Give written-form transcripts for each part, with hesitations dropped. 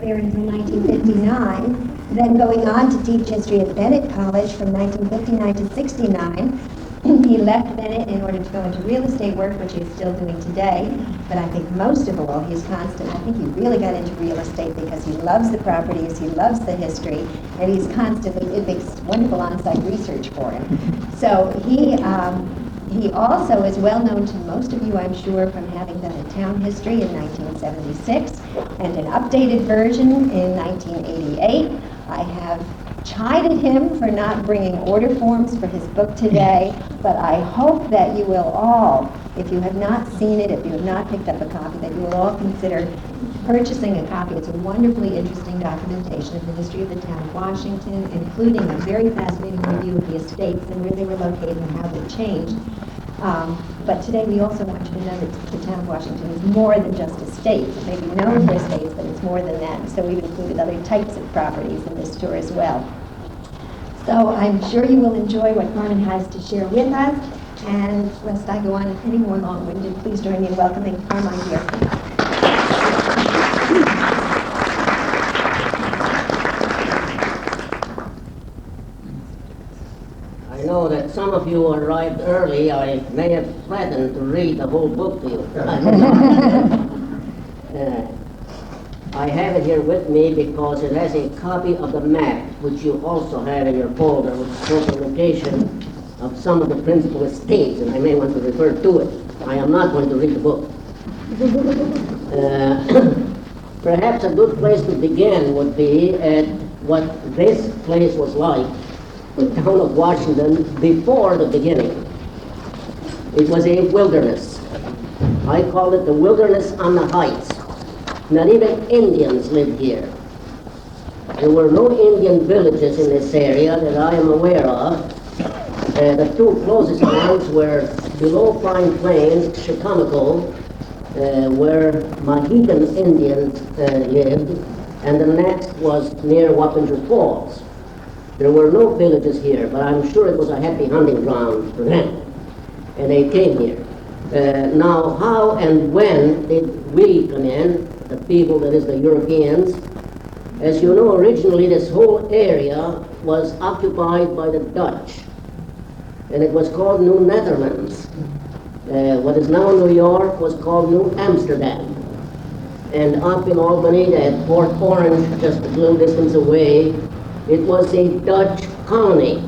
there until 1959, then going on to teach history at Bennett College from 1959 to 69. He left Bennett in order to go into real estate work, which he's still doing today. But I think most of all, he's constant. I think he really got into real estate because he loves the properties, he loves the history, and he's constantly, it makes wonderful on-site research for him. So he also is well known to most of you, I'm sure, from having done a town history in 1976 and an updated version in 1988. I have chided him for not bringing order forms for his book today, but I hope that you will all, if you have not seen it, if you have not picked up a copy, that you will all consider purchasing a copy. It's a wonderfully interesting documentation of the history of the town of Washington, including a very fascinating review of the estates and where they were located and how they changed. But today we also want you to know that the town of Washington is more than just estates. It may be known for estates, but it's more than that. So we've included other types of properties in this tour as well. So I'm sure you will enjoy what Carmine has to share with us. And lest I go on any more long-winded, please join me in welcoming Carmine D'Arpino. I know that some of you arrived early. I may have threatened to read the whole book to you. I have it here with me because it has a copy of the map, which you also have in your folder, which shows the location of some of the principal estates, and I may want to refer to it. I am not going to read the book. Perhaps a good place to begin would be at what this place was like, the town of Washington, before the beginning. It was a wilderness. I call it the wilderness on the heights. Not even Indians lived here. There were no Indian villages in this area that I am aware of. The two closest ones were below Pine Plains, Chicomico, where Mohican Indians lived, and the next was near Wappinger Falls. There were no villages here, but I'm sure it was a happy hunting ground for them, and they came here. Now, how and when did we come in, the people, that is the Europeans? As you know, originally this whole area was occupied by the Dutch, and it was called New Netherlands. What is now New York was called New Amsterdam. And up in Albany, at Port Orange, just a little distance away, it was a Dutch colony.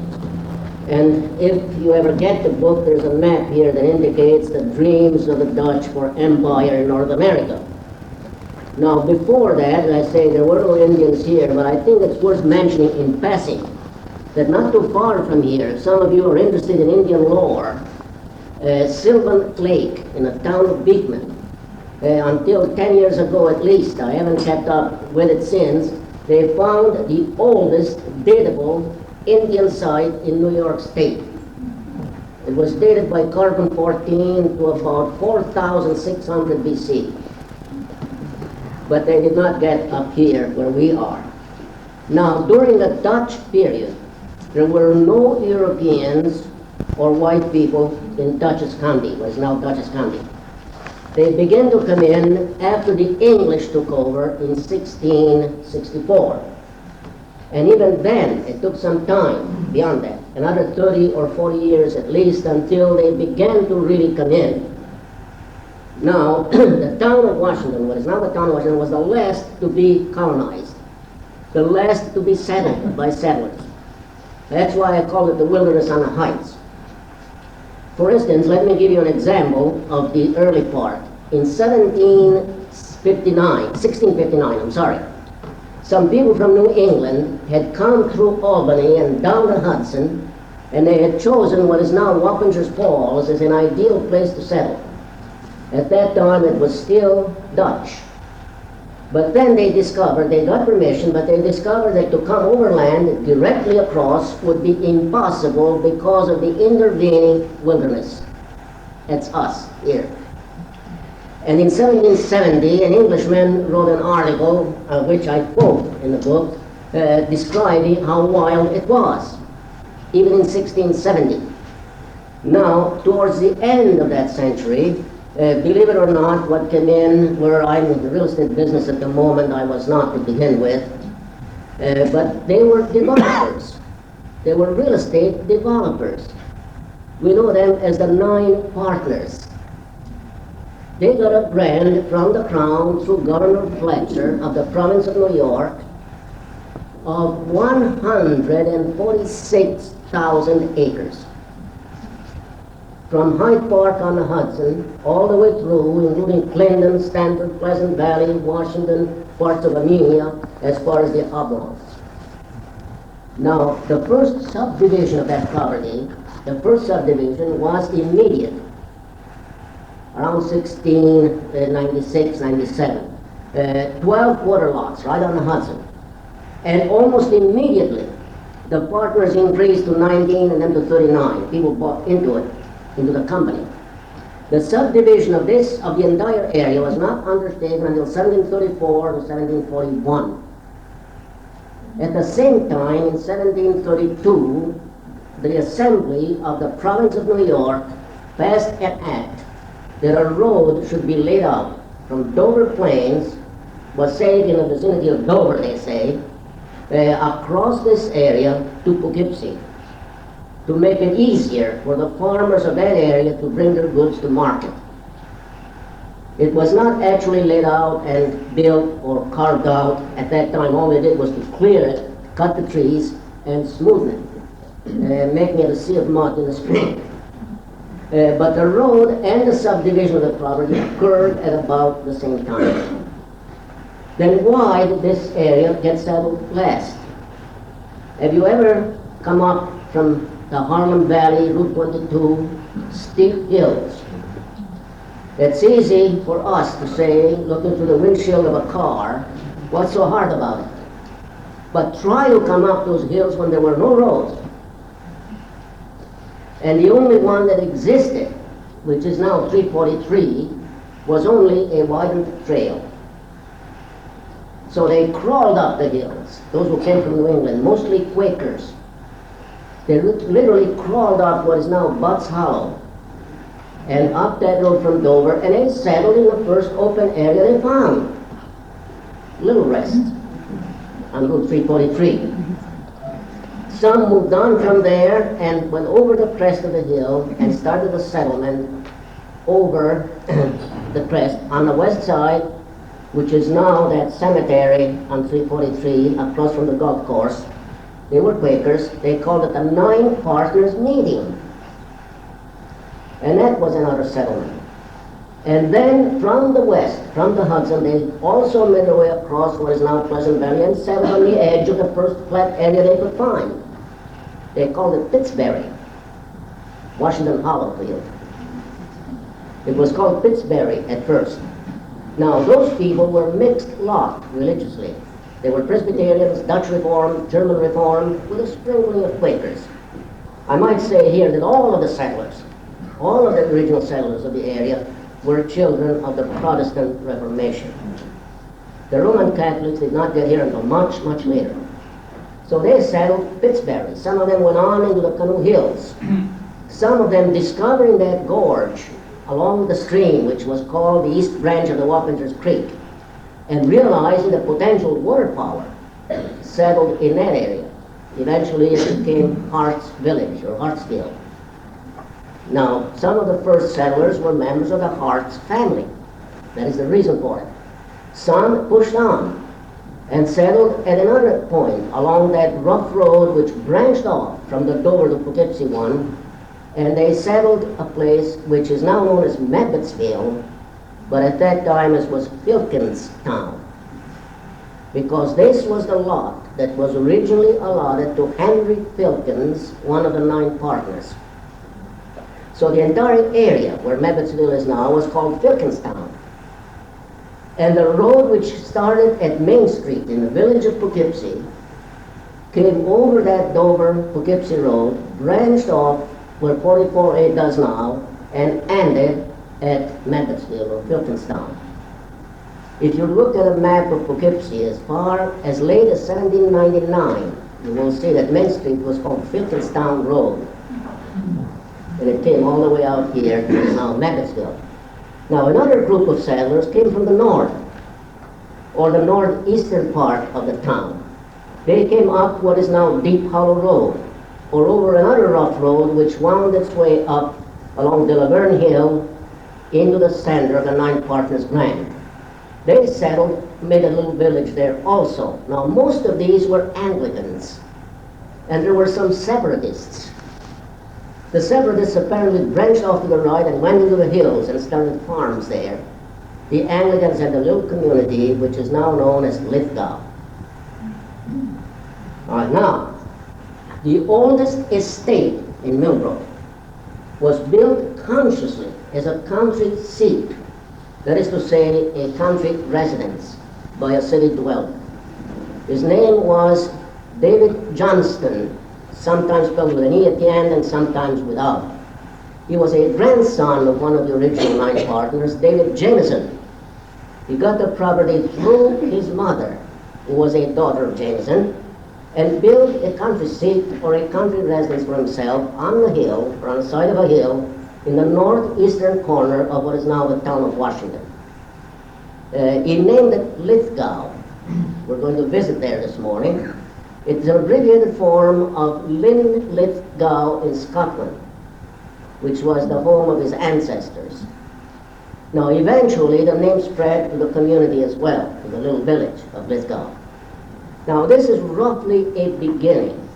And if you ever get the book, there's a map here that indicates the dreams of the Dutch for empire in North America. Now, before that, as I say, there were no Indians here, but I think it's worth mentioning in passing that not too far from here, some of you are interested in Indian lore, Sylvan Lake in the town of Beekman, until 10 years ago at least, I haven't kept up with it since, they found the oldest datable Indian site in New York State. It was dated by carbon 14 to about 4,600 BC. But they did not get up here where we are. Now, during the Dutch period, there were no Europeans or white people in Dutchess County, what is now Dutchess County. They began to come in after the English took over in 1664. And even then, it took some time beyond that, another 30 or 40 years at least, until they began to really come in. Now, the town of Washington, what is now the town of Washington, was the last to be colonized, the last to be settled by settlers. That's why I call it the wilderness on the heights. For instance, let me give you an example of the early part. In 1659, some people from New England had come through Albany and down the Hudson, and they had chosen what is now Wappingers Falls as an ideal place to settle. At that time, it was still Dutch. But then they discovered, they got permission, but they discovered that to come overland directly across would be impossible because of the intervening wilderness. That's us here. And in 1770, an Englishman wrote an article, which I quote in the book, describing how wild it was, even in 1670. Now, towards the end of that century, Believe it or not, what came in, where I'm in the real estate business at the moment, I was not to begin with, but they were developers. They were real estate developers. We know them as the 9 partners. They got a grant from the Crown through Governor Fletcher of the province of New York of 146,000 acres. From Hyde Park on the Hudson, all the way through, including Clinton, Stanford, Pleasant Valley, Washington, parts of Amelia, as far as the Oblongs. Now, the first subdivision of that property, the first subdivision was immediate, around 1696, 97. 12 quarter lots right on the Hudson. And almost immediately, the partners increased to 19 and then to 39. People bought into it, into the company. The subdivision of the entire area was not undertaken until 1734 to 1741. At the same time, in 1732, the Assembly of the Province of New York passed an act that a road should be laid out from Dover Plains, was said in the vicinity of Dover, they say, across this area to Poughkeepsie, to make it easier for the farmers of that area to bring their goods to market. It was not actually laid out and built or carved out at that time. All they did was to clear it, cut the trees, and smoothen it, making it a sea of mud in the spring. But the road and the subdivision of the property occurred at about the same time. Then why did this area get settled last? Have you ever come up from the Harlem Valley, Route 22, steep hills? It's easy for us to say, looking through the windshield of a car, what's so hard about it? But try to come up those hills when there were no roads. And the only one that existed, which is now 343, was only a widened trail. So they crawled up the hills, those who came from New England, mostly Quakers. They literally crawled up what is now Butts Hollow, and up that road from Dover, and they settled in the first open area they found, Little Rest, on Route 343. Some moved on from there and went over the crest of the hill and started a settlement over the crest on the west side, which is now that cemetery on 343 across from the golf course. They were Quakers. They called it the 9 Partners Meeting. And that was another settlement. And then from the west, from the Hudson, they also made their way across what is now Pleasant Valley and settled on the edge of the first flat area they could find. They called it Pittsbury, Washington Hollow Field. It was called Pittsbury at first. Now, those people were mixed lot religiously. They were Presbyterians, Dutch Reformed, German Reformed, with a sprinkling of Quakers. I might say here that all of the settlers, all of the original settlers of the area, were children of the Protestant Reformation. The Roman Catholics did not get here until much, much later. So they settled Pittsbury. Some of them went on into the Canoe Hills. Some of them discovering that gorge along the stream, which was called the East Branch of the Wappingers Creek, and realizing the potential water power, settled in that area. Eventually it became Hart's Village, or Hartsville. Now, some of the first settlers were members of the Hart's family. That is the reason for it. Some pushed on and settled at another point along that rough road which branched off from the Dover to Poughkeepsie one, and they settled a place which is now known as Mabbottsville, but at that time it was Filkinstown, because this was the lot that was originally allotted to Henry Filkins, one of the 9 partners. So the entire area where Mabbottsville is now was called Filkinstown. And the road which started at Main Street in the village of Poughkeepsie came over that Dover-Poughkeepsie road, branched off where 44A does now, and ended at Mabbottsville or Filkinstown. If you look at a map of Poughkeepsie as far as late as 1799, you will see that Main Street was called Filkinstown Road. And it came all the way out here to now Mabbottsville. Now another group of settlers came from the north, or the northeastern part of the town. They came up what is now Deep Hollow Road, or over another rough road which wound its way up along De La Verne Hill into the center of the Nine Partners Grand. They settled, made a little village there also. Now most of these were Anglicans, and there were some separatists. The separatists apparently branched off to the right and went into the hills and started farms there. The Anglicans had a little community which is now known as Lithgow. All right, now, the oldest estate in Millbrook was built consciously as a country seat, that is to say, a country residence by a city dweller. His name was David Johnston, sometimes spelled with an E at the end and sometimes without. He was a grandson of one of the original Nine Partners, David Jameson. He got the property through his mother, who was a daughter of Jameson, and built a country seat or a country residence for himself on the hill, or on the side of a hill, in the northeastern corner of what is now the town of Washington. He named it Lithgow. We're going to visit there this morning. It's an abbreviated form of Lyn Lithgow in Scotland, which was the home of his ancestors. Now, eventually, the name spread to the community as well, to the little village of Lithgow. Now, this is roughly a beginning.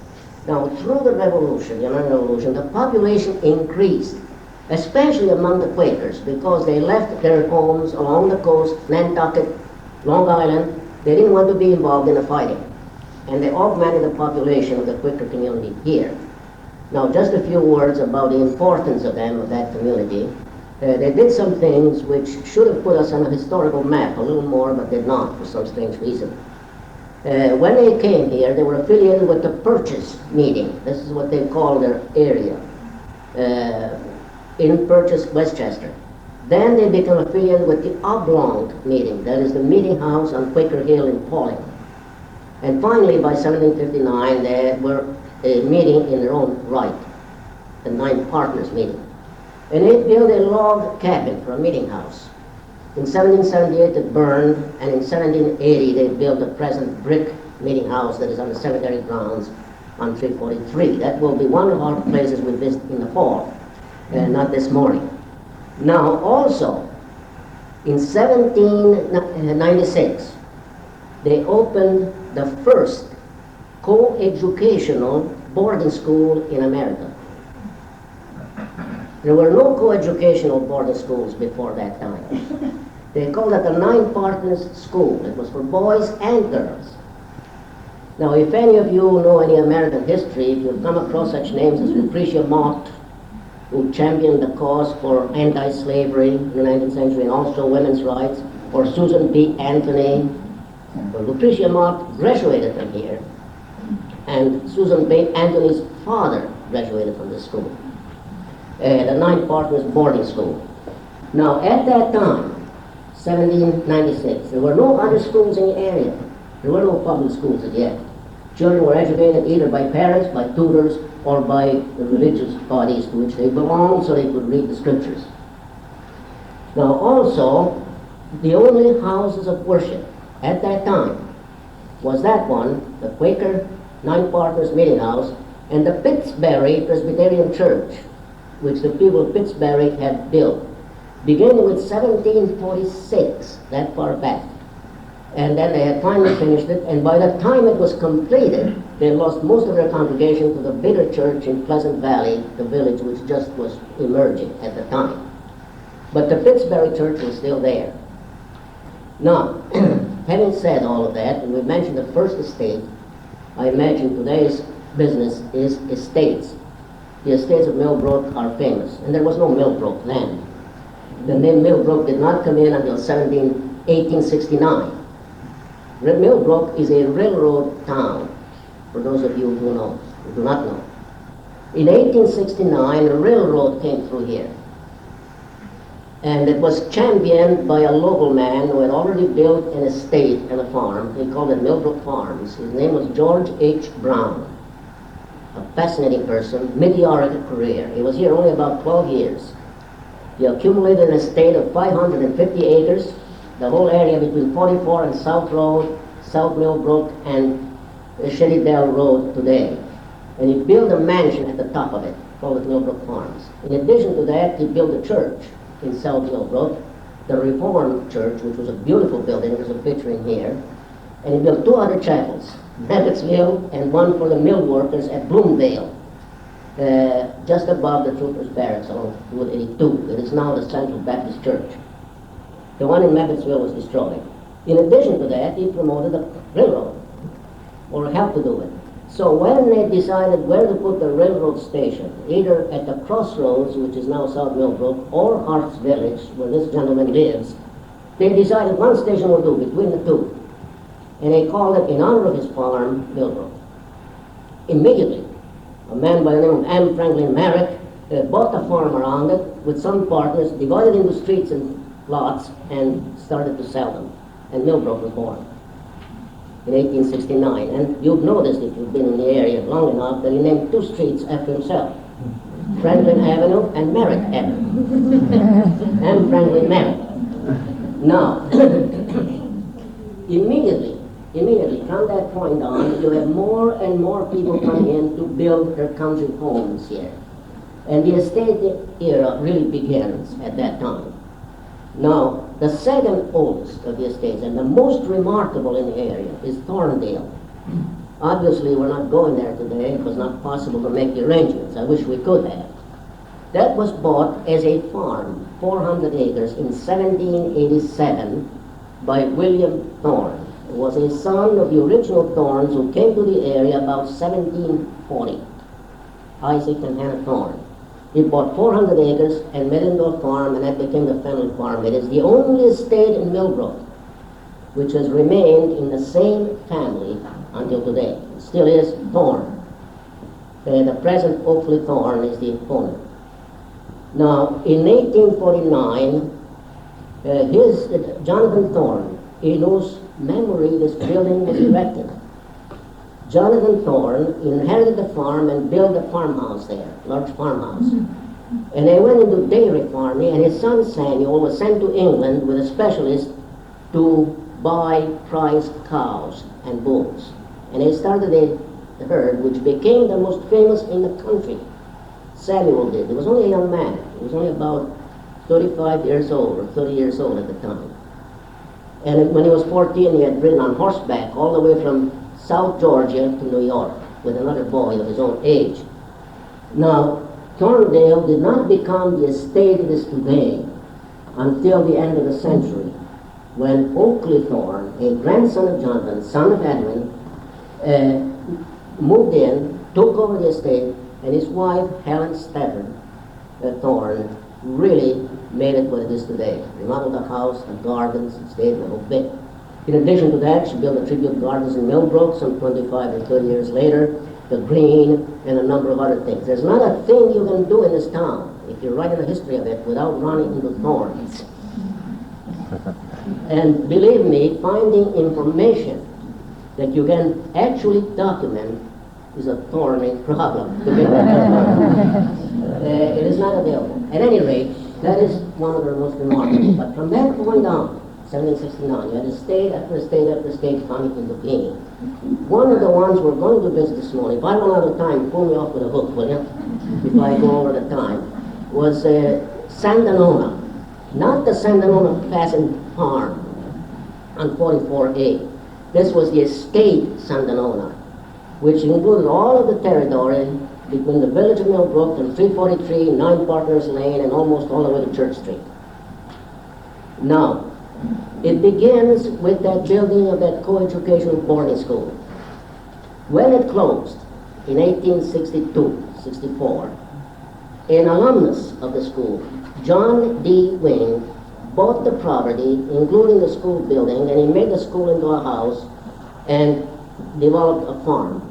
Now, through the Revolution, the American Revolution, the population increased, especially among the Quakers, because they left their homes along the coast, Nantucket, Long Island. They didn't want to be involved in the fighting, and they augmented the population of the Quaker community here. Now, just a few words about the importance of them, of that community. They did some things which should have put us on a historical map a little more, but did not for some strange reason. When they came here, they were affiliated with the Purchase meeting. This is what they call their area, in Purchase, Westchester. Then they became affiliated with the Oblong meeting, that is the meeting house on Quaker Hill in Pauling. And finally, by 1759, they were a meeting in their own right, the Nine Partners meeting. And they built a log cabin for a meeting house. In 1778 it burned, and in 1780 they built the present brick meeting house that is on the cemetery grounds on 343. That will be one of our places we visit in the fall, not this morning. Now also, in 1796, they opened the first co-educational boarding school in America. There were no co-educational boarding schools before that time. They called it the Nine Partners School. It was for boys and girls. Now, if any of you know any American history, if you've come across such names as Lucretia Mott, who championed the cause for anti-slavery in the 19th century and also women's rights, or Susan B. Anthony. Well, Lucretia Mott graduated from here, and Susan B. Anthony's father graduated from this school, the Nine Partners Boarding School. Now, at that time, 1796, there were no other schools in the area. There were no public schools as yet. Children were educated either by parents, by tutors, or by the religious bodies to which they belonged, so they could read the scriptures. Now also, the only houses of worship at that time was that one, the Quaker Nine Partners Meeting House, and the Pittsbury Presbyterian Church, which the people of Pittsbury had built, beginning with 1746, that far back. And then they had finally finished it, and by the time it was completed, they lost most of their congregation to the bigger church in Pleasant Valley, the village which just was emerging at the time. But the Pittsbury Church was still there. Now, having said all of that, and we mentioned the first estate, I imagine today's business is estates. The estates of Millbrook are famous, and there was no Millbrook then. The name Millbrook did not come in until 1869. Millbrook is a railroad town, for those of you who know, who do not know. In 1869, a railroad came through here, and it was championed by a local man who had already built an estate and a farm. He called it Millbrook Farms. His name was George H. Brown, a fascinating person, meteoric career. He was here only about 12 years. He accumulated an estate of 550 acres, the whole area between 44 and South Road, South Millbrook, and Sherrydale Road today. And he built a mansion at the top of it, called it Millbrook Farms. In addition to that, he built a church in South Millbrook, the Reformed Church, which was a beautiful building. There's a picture in here. And he built two other chapels, Maggottsville and one for the mill workers at Bloomdale, just above the troopers' barracks on Route 82. It is now the Central Baptist Church. The one in Maggottsville was destroyed. In addition to that, he promoted the railroad, or helped to do it. So when they decided where to put the railroad station, either at the crossroads, which is now South Millbrook, or Hart's Village, where this gentleman lives, they decided one station would do between the two. And they called it, in honor of his farm, Millbrook. Immediately, a man by the name of M. Franklin Merrick bought the farm around it with some partners, divided into streets and lots, and started to sell them. And Millbrook was born in 1869. And you've noticed, if you've been in the area long enough, that he named two streets after himself. Franklin Avenue and Merrick Avenue. M. Franklin Merrick. Now, immediately from that point on, you have more and more people coming in to build their country homes here. And the estate era really begins at that time. Now, the second oldest of the estates, and the most remarkable in the area, is Thorndale. Obviously, we're not going there today. It was not possible to make the arrangements. I wish we could have. That was bought as a farm, 400 acres, in 1787 by William Thorne. He was a son of the original Thornes who came to the area about 1740, Isaac and Hannah Thorne. He bought 400 acres and made it into a farm, and that became the family farm. It is the only estate in Millbrook which has remained in the same family until today. It still is Thorne. The present Oakley Thorne is the owner. Now, in 1849, Jonathan Thorne, in whose memory this building was erected, Jonathan Thorne inherited the farm and built a farmhouse there, large farmhouse. And they went into dairy farming, and his son Samuel was sent to England with a specialist to buy prized cows and bulls. And they started a herd which became the most famous in the country. Samuel did. He was only a young man. He was only about 35 years old, or 30 years old at the time. And when he was 14, he had ridden on horseback all the way from South Georgia to New York with another boy of his own age. Now, Thorndale did not become the estate it is today until the end of the century, when Oakley Thorne, a grandson of Jonathan, son of Edwin, moved in, took over the estate, and his wife, Helen Stafford Thorne, really made it what it is today. Remodeled the house, the gardens, the estate, the whole bit. In addition to that, she built a tribute gardens in Millbrook some 25 or 30 years later, the Green, and a number of other things. There's not a thing you can do in this town, if you're writing the history of it, without running into thorns. And believe me, finding information that you can actually document is a thorny problem. It is not available. At any rate, that is one of the most remarkable. But from that point on, 1769, you had estate after estate after estate coming into being. One of the ones we're going to visit this morning, if I run out of time, pull me off with a hook, will you? If I go over the time, was Sandonona. Not the Sandonona Pheasant Farm on 44A. This was the estate Sandonona, which included all of the territory between the village of Millbrook and 343, 9 Partners Lane, and almost all the way to Church Street. Now, it begins with that building of that coeducational boarding school. When it closed in 1862-64, an alumnus of the school, John D. Wing, bought the property, including the school building, and he made the school into a house and developed a farm.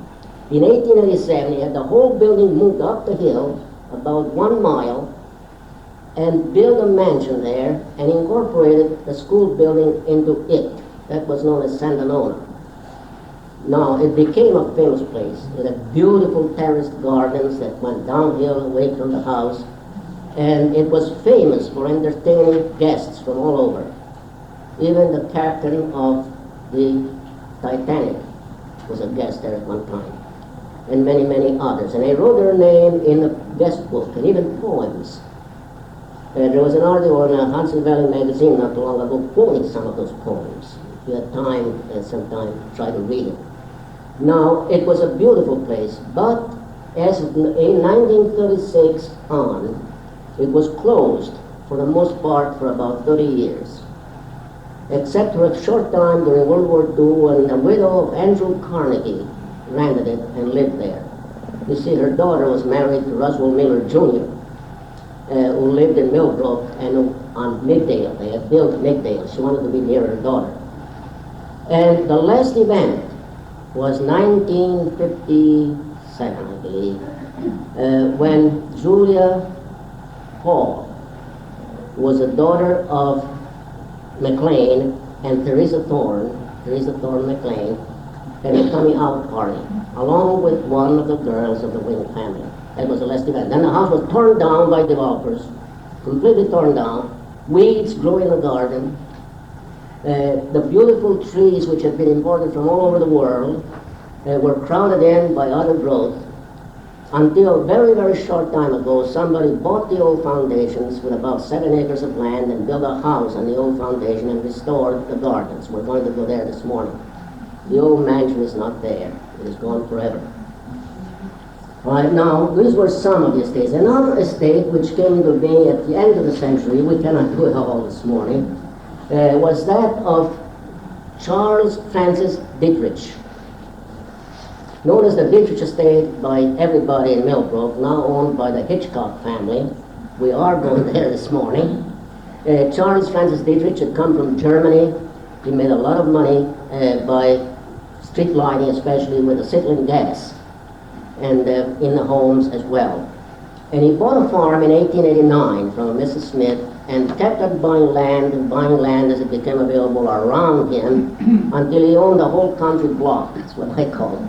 In 1887, he had the whole building moved up the hill about 1 mile and built a mansion there and incorporated the school building into it. That was known as Sandonona. Now, it became a famous place. It had beautiful terraced gardens that went downhill away from the house. And it was famous for entertaining guests from all over. Even the captain of the Titanic was a guest there at one time, and many, many others. And they wrote their name in the guest book, and even poems. There was an article in a Hudson Valley magazine not too long ago quoting some of those poems. If you had time, sometime, try to read it. Now, it was a beautiful place, but as in 1936 on, it was closed for the most part for about 30 years, except for a short time during World War II when the widow of Andrew Carnegie rented it and lived there. You see, her daughter was married to Roswell Miller Jr., who lived in Millbrook and on Middale. They had built Middale. She wanted to be near her daughter. And the last event was 1957, I believe, when Julia Hall was a daughter of McLean and Teresa Thorne McLean, had a coming out party, along with one of the girls of the Wing family. That was the last event. Then the house was torn down by developers, completely torn down, weeds grew in the garden, the beautiful trees which had been imported from all over the world were crowded in by other growth, until a very, very short time ago, somebody bought the old foundations with about 7 acres of land and built a house on the old foundation and restored the gardens. We're going to go there this morning. The old mansion is not there. It is gone forever. All right, now, these were some of the estates. Another estate which came into being at the end of the century, we cannot do it all this morning, was that of Charles Francis Dietrich. Known as the Dietrich estate by everybody in Millbrook, now owned by the Hitchcock family. We are going there this morning. Charles Francis Dietrich had come from Germany. He made a lot of money by street lighting, especially with acetylene gas, and in the homes as well. And he bought a farm in 1889 from Mrs. Smith and kept on buying land as it became available around him until he owned a whole country block, that's what I call it,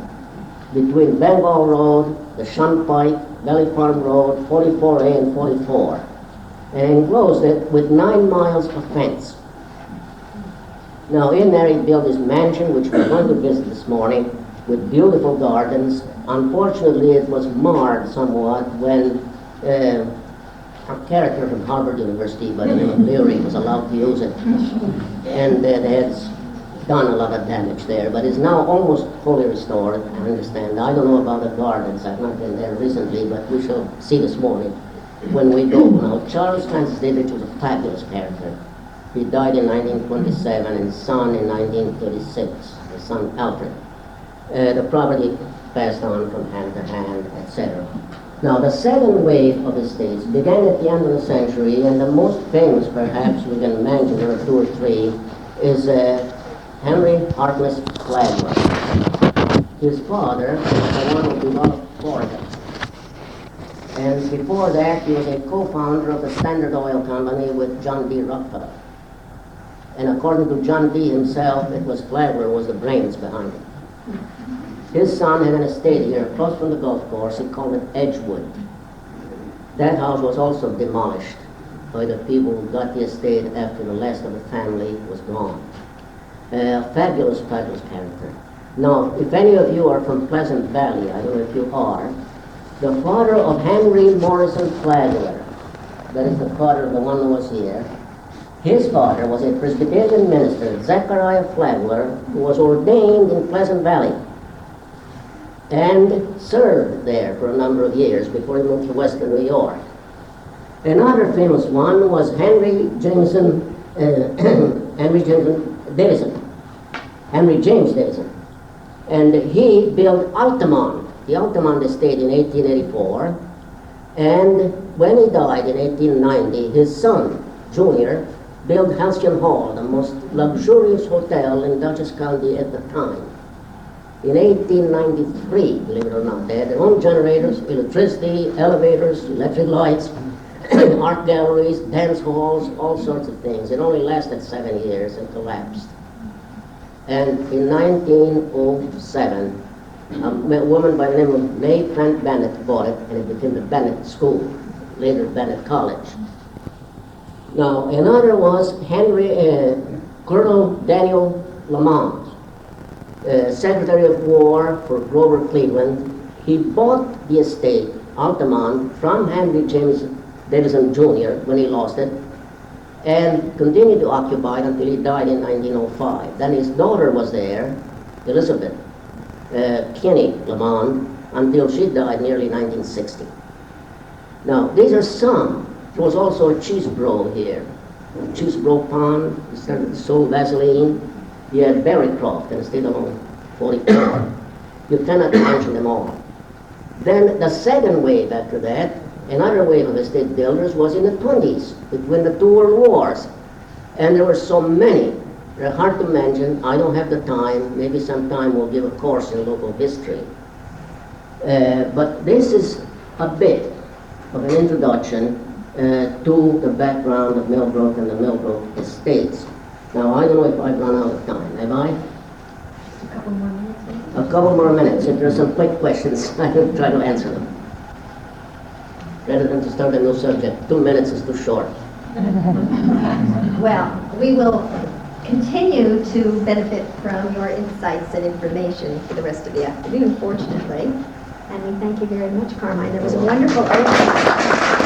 between Bengal Road, the Shunpike, Valley Farm Road, 44A and 44, and enclosed it with 9 miles of fence. Now in there he built his mansion, which we're going to visit this morning, with beautiful gardens. Unfortunately, it was marred somewhat when a character from Harvard University by the name of Leary was allowed to use it, and they had done a lot of damage there, but it's now almost fully restored, I understand. I don't know about the gardens, I've not been there recently, but we shall see this morning when we go. Now, Charles Francis Dietrich was a fabulous character. He died in 1927 and his son in 1936, his son Alfred. The property passed on from hand to hand, etc. Now, the second wave of estates began at the end of the century, and the most famous, perhaps, we can mention, there are 2 or 3, is Henry Harkness Flagler. His father was the one who developed Florida. And before that, he was a co-founder of the Standard Oil Company with John D. Rockefeller. And according to John D. himself, it was Flagler who was the brains behind it. His son had an estate here close from the golf course. He called it Edgewood. That house was also demolished by the people who got the estate after the last of the family was gone. Fabulous, fabulous character. Now, if any of you are from Pleasant Valley, I don't know if you are, the father of Henry Morrison Flagler, that is the father of the one who was here, his father was a Presbyterian minister, Zechariah Flagler, who was ordained in Pleasant Valley and served there for a number of years before he moved to Western New York. Another famous one was Henry James Davison. And he built Altamont, the Altamont estate in 1884. And when he died in 1890, his son, Junior, built Halcyon Hall, the most luxurious hotel in Dutchess County at the time. In 1893, believe it or not, they had their own generators, electricity, elevators, electric lights, art galleries, dance halls, all sorts of things. It only lasted 7 years and collapsed. And in 1907, a woman by the name of May Plant Bennett bought it, and it became the Bennett School. later Bennett College. Now, another was Colonel Daniel Lamont, Secretary of War for Grover Cleveland. He bought the estate, Altamont, from Henry James Davison Jr. when he lost it, and continued to occupy it until he died in 1905. Then his daughter was there, Elizabeth Kinney Lamont, until she died nearly 1960. Now, these are some. There was also a Cheesebro here. Cheesebro Pond, he started to sold Vaseline. He had Berrycroft and stayed on 44. You cannot mention them all. Then the second wave after that, another wave of estate builders was in the 20s, between the two world wars. And there were so many. They're hard to mention. I don't have the time. Maybe sometime we'll give a course in local history. But this is a bit of an introduction to the background of Millbrook and the Millbrook estates. Now, I don't know if I've run out of time. Have I? A couple more minutes, maybe? A couple more minutes. If there's some quick questions, I will try to answer them. Rather than to start a new subject. 2 minutes is too short. Well, we will continue to benefit from your insights and information for the rest of the afternoon, fortunately. And we thank you very much, Carmine. There was a wonderful opening.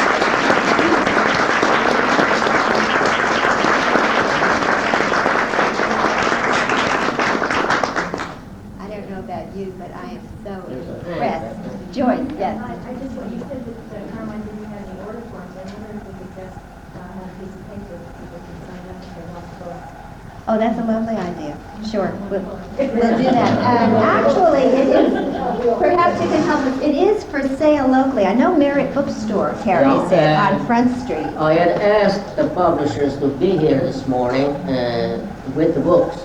You, but I am so impressed. Joyce, yes. I just, what you said that Carmine didn't have any order forms, I wonder if we could just have a piece of paper that people can sign up for lost books. Oh, that's a lovely idea. Sure, we'll do that. Actually, it is, perhaps you can help us, it is for sale locally. I know Merritt Bookstore carries it on Front Street. I had asked the publishers to be here this morning with the books.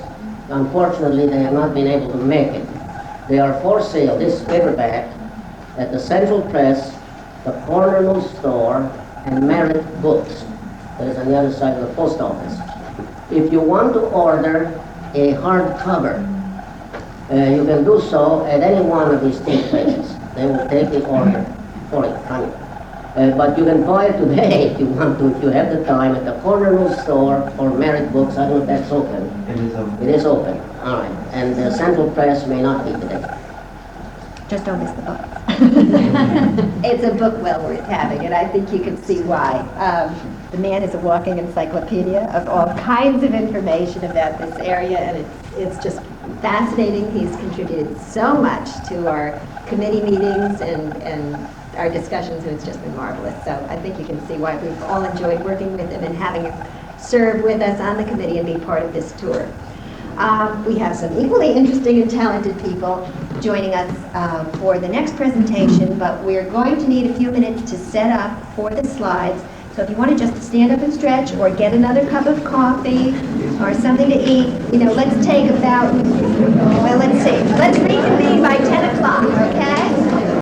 Unfortunately, they have not been able to make it. They are for sale, this paperback, at the Central Press, the Corner News Store, and Merritt Books. That is on the other side of the post office. If you want to order a hardcover, you can do so at any one of these state places. They will take the order for it from you. But you can buy it today if you want to, if you have the time, at the Corner News Store or Merritt Books. I don't know if that's open. It is open. It is open. All right. And the Central Press may not be today. Just don't miss the book. It's a book well worth having, and I think you can see why. The man is a walking encyclopedia of all kinds of information about this area, and it's just fascinating. He's contributed so much to our committee meetings and our discussions, and it's just been marvelous. So I think you can see why we've all enjoyed working with him and having him serve with us on the committee and be part of this tour. We have some equally interesting and talented people joining us for the next presentation, but we're going to need a few minutes to set up for the slides. So if you want to just stand up and stretch or get another cup of coffee or something to eat, let's take about